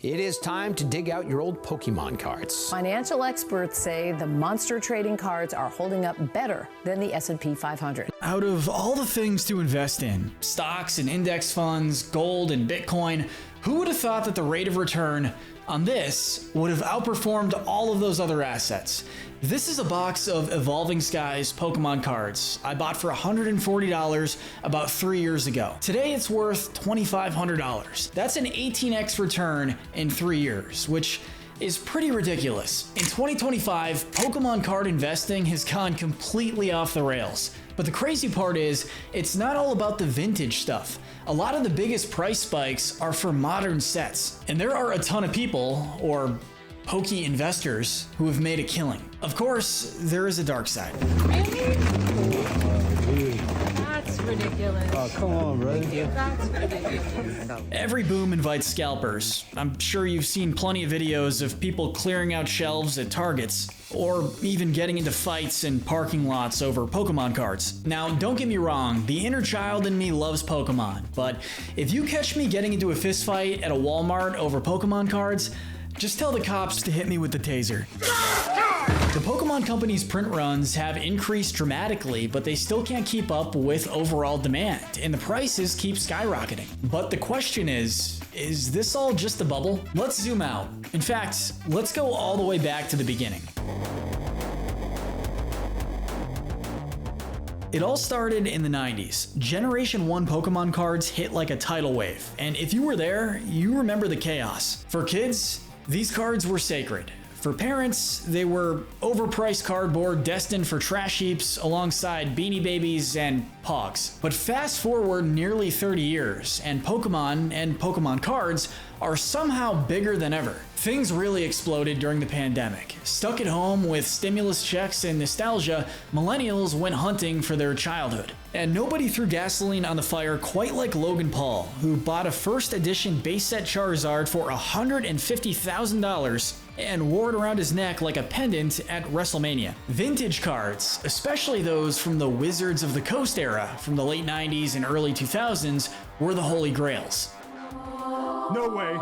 It is time to dig out your old Pokémon cards. Financial experts say the monster trading cards are holding up better than the S&P 500. Out of all the things to invest in, stocks and index funds, gold and Bitcoin, who would have thought that the rate of return on this would have outperformed all of those other assets? This is a box of Evolving Skies Pokemon cards I bought for $140 about 3 years ago. Today it's worth $2,500. That's an 18x return in 3 years, which is pretty ridiculous. In 2025, Pokemon card investing has gone completely off the rails. But the crazy part is, it's not all about the vintage stuff. A lot of the biggest price spikes are for modern sets. And there are a ton of people, or Poké investors, who have made a killing. Of course, there is a dark side. Really? That's ridiculous. Oh, come on, bro. That's ridiculous. Every boom invites scalpers. I'm sure you've seen plenty of videos of people clearing out shelves at Targets, or even getting into fights in parking lots over Pokemon cards. Now, don't get me wrong, the inner child in me loves Pokemon, but if you catch me getting into a fistfight at a Walmart over Pokemon cards, just tell the cops to hit me with the taser. The Pokemon Company's print runs have increased dramatically, but they still can't keep up with overall demand, and the prices keep skyrocketing. But the question is this all just a bubble? Let's zoom out. In fact, let's go all the way back to the beginning. It all started in the 90s. Generation 1 Pokemon cards hit like a tidal wave, and if you were there, you remember the chaos. For kids, these cards were sacred. For parents, they were overpriced cardboard destined for trash heaps alongside Beanie Babies and Pogs. But fast forward nearly 30 years, and Pokemon cards are somehow bigger than ever. Things really exploded during the pandemic. Stuck at home with stimulus checks and nostalgia, millennials went hunting for their childhood. And nobody threw gasoline on the fire quite like Logan Paul, who bought a first edition base set Charizard for $150,000 and wore it around his neck like a pendant at WrestleMania. Vintage cards, especially those from the Wizards of the Coast era from the late 90s and early 2000s, were the holy grails. No way.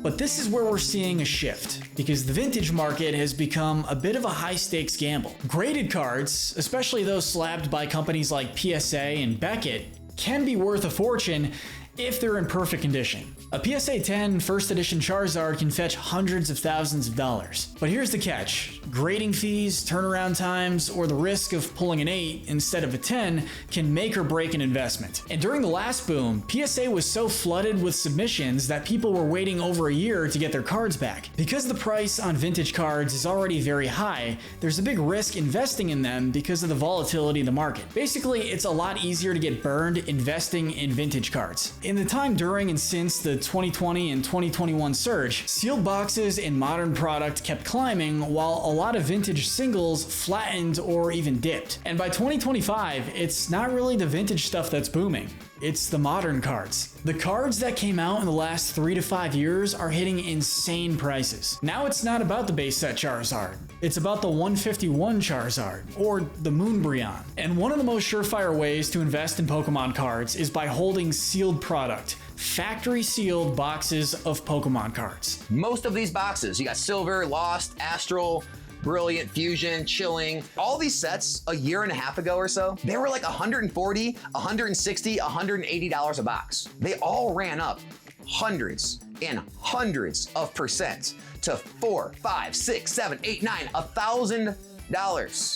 But this is where we're seeing a shift, because the vintage market has become a bit of a high-stakes gamble. Graded cards, especially those slabbed by companies like PSA and Beckett, can be worth a fortune if they're in perfect condition. A PSA 10 first edition Charizard can fetch hundreds of thousands of dollars. But here's the catch. Grading fees, turnaround times, or the risk of pulling an 8 instead of a 10 can make or break an investment. And during the last boom, PSA was so flooded with submissions that people were waiting over a year to get their cards back. Because the price on vintage cards is already very high, there's a big risk investing in them because of the volatility in the market. Basically, it's a lot easier to get burned investing in vintage cards. In the time during and since the 2020 and 2021 surge, sealed boxes and modern product kept climbing while a lot of vintage singles flattened or even dipped. And by 2025, it's not really the vintage stuff that's booming. It's the modern cards. The cards that came out in the last 3 to 5 years are hitting insane prices. Now it's not about the base set Charizard. It's about the 151 Charizard, or the Moonbreon. And one of the most surefire ways to invest in Pokemon cards is by holding sealed product. Factory sealed boxes of Pokemon cards. Most of these boxes, you got Silver, Lost, Astral, Brilliant, Fusion, Chilling. All these sets a year and a half ago or so, they were like $140, $160, $180 a box. They all ran up hundreds and hundreds of percent to 4, 5, 6, 7, 8, 9, $1,000.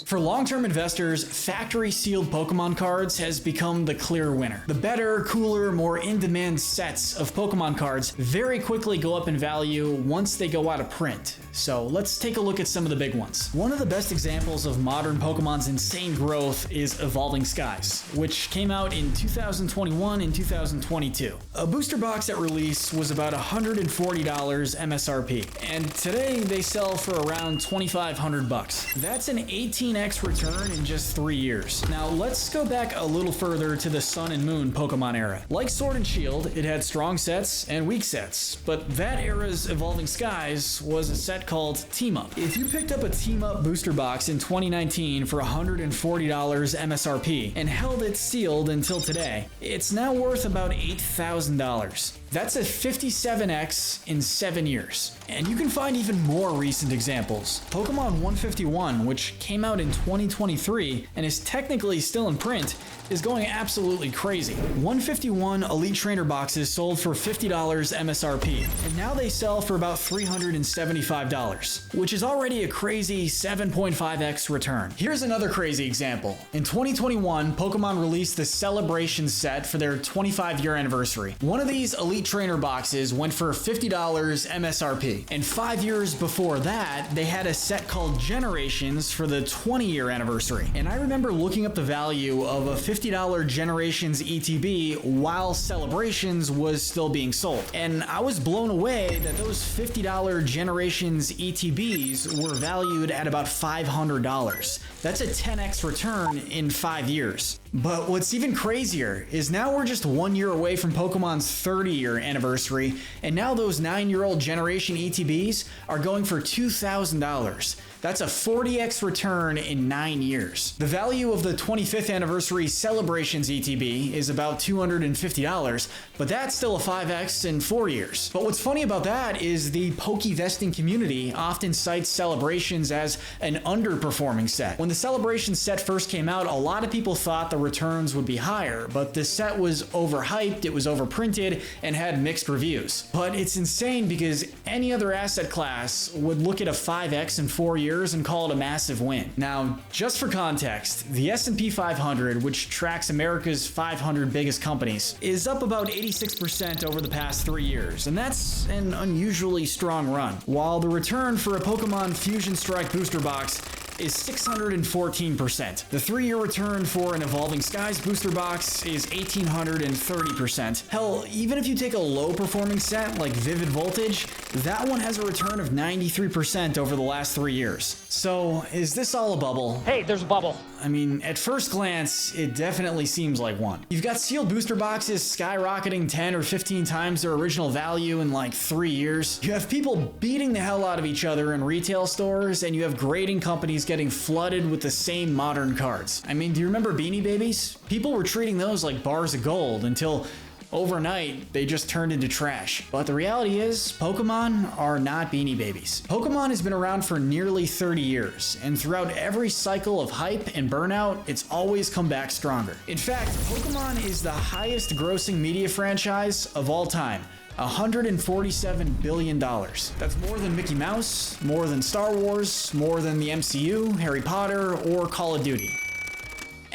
For long-term investors, factory sealed Pokemon cards has become the clear winner. The better, cooler, more in-demand sets of Pokemon cards very quickly go up in value once they go out of print. So let's take a look at some of the big ones. One of the best examples of modern Pokemon's insane growth is Evolving Skies, which came out in 2021 and 2022. A booster box at release was about $140 MSRP, and today they sell for around $2,500. That's an 18x return in just 3 years. Now let's go back a little further to the Sun and Moon Pokemon era. Like Sword and Shield, it had strong sets and weak sets, but that era's Evolving Skies was a set set called Team Up. If you picked up a Team Up booster box in 2019 for $140 MSRP and held it sealed until today, it's now worth about $8,000. That's a 57x in 7 years. And you can find even more recent examples. Pokémon 151, which came out in 2023 and is technically still in print, is going absolutely crazy. 151 Elite Trainer boxes sold for $50 MSRP, and now they sell for about $375, which is already a crazy 7.5x return. Here's another crazy example. In 2021, Pokemon released the Celebration set for their 25-year anniversary. One of these Elite Trainer boxes went for $50 MSRP, and 5 years before that, they had a set called Generations for the 20-year anniversary. And I remember looking up the value of a $50 Generations ETB while Celebrations was still being sold. And I was blown away that those $50 Generations ETBs were valued at about $500. That's a 10x return in 5 years. But what's even crazier is now we're just 1 year away from Pokemon's 30-year anniversary, and now those 9-year-old Generation ETBs are going for $2,000. That's a 40x return in 9 years. The value of the 25th anniversary Celebrations ETB is about $250, but that's still a 5x in 4 years. But what's funny about that is the Pokevesting community often cites Celebrations as an underperforming set. When the Celebrations set first came out, a lot of people thought the returns would be higher, but the set was overhyped, it was overprinted, and had mixed reviews. But it's insane because any other asset class would look at a 5x in 4 years and call it a massive win. Now, just for context, the S&P 500, which tracks America's 500 biggest companies, is up about 86% over the past 3 years, and that's an unusually strong run. While the return for a Pokemon Fusion Strike booster box is 614%. The 3-year return for an Evolving Skies booster box is 1,830%. Hell, even if you take a low-performing set like Vivid Voltage, that one has a return of 93% over the last 3 years. So, is this all a bubble? Hey, there's a bubble. I mean, at first glance, it definitely seems like one. You've got sealed booster boxes skyrocketing 10 or 15 times their original value in like 3 years. You have people beating the hell out of each other in retail stores, and you have grading companies getting flooded with the same modern cards. I mean, do you remember Beanie Babies? People were treating those like bars of gold until overnight, they just turned into trash. But the reality is, Pokemon are not Beanie Babies. Pokemon has been around for nearly 30 years, and throughout every cycle of hype and burnout, it's always come back stronger. In fact, Pokemon is the highest grossing media franchise of all time. $147 billion. That's more than Mickey Mouse, more than Star Wars, more than the MCU, Harry Potter, or Call of Duty.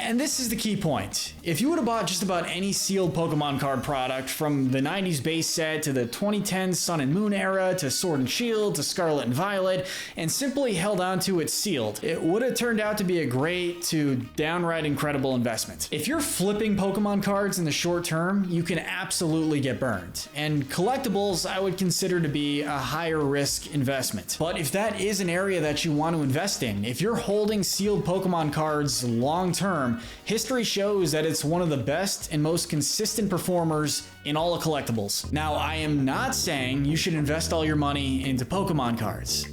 And this is the key point. If you would have bought just about any sealed Pokemon card product from the 90s base set to the 2010s Sun and Moon era to Sword and Shield to Scarlet and Violet and simply held on to it sealed, it would have turned out to be a great to downright incredible investment. If you're flipping Pokemon cards in the short term, you can absolutely get burned. And collectibles I would consider to be a higher risk investment. But if that is an area that you want to invest in, if you're holding sealed Pokemon cards long term, history shows that it's one of the best and most consistent performers in all of collectibles. Now, I am not saying you should invest all your money into Pokemon cards.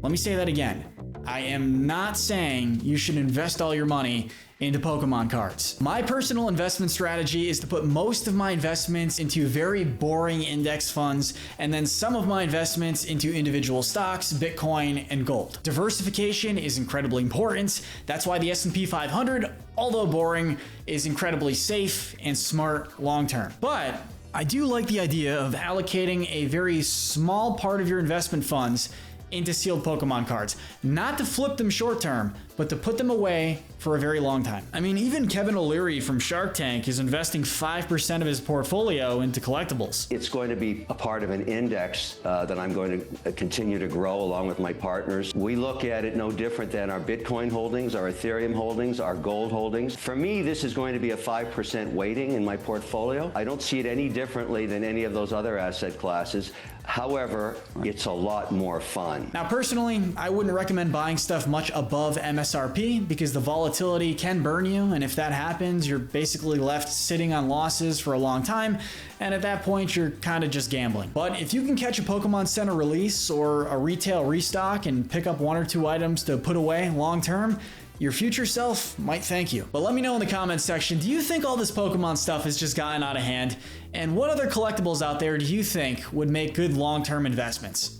Let me say that again. I am not saying you should invest all your money into Pokemon cards. My personal investment strategy is to put most of my investments into very boring index funds and then some of my investments into individual stocks, Bitcoin, and gold. Diversification is incredibly important. That's why the S&P 500, although boring, is incredibly safe and smart long term. But I do like the idea of allocating a very small part of your investment funds into sealed Pokemon cards. Not to flip them short term, but to put them away for a very long time. I mean, even Kevin O'Leary from Shark Tank is investing 5% of his portfolio into collectibles. It's going to be a part of an index that I'm going to continue to grow along with my partners. We look at it no different than our Bitcoin holdings, our Ethereum holdings, our gold holdings. For me, this is going to be a 5% weighting in my portfolio. I don't see it any differently than any of those other asset classes. However, it's a lot more fun. Now, personally, I wouldn't recommend buying stuff much above MSRP MSRP because the volatility can burn you, and if that happens, you're basically left sitting on losses for a long time, and at that point, you're kind of just gambling. But if you can catch a Pokemon Center release or a retail restock and pick up 1 or 2 items to put away long term, your future self might thank you. But let me know in the comments section, do you think all this Pokemon stuff has just gotten out of hand? And what other collectibles out there do you think would make good long-term investments?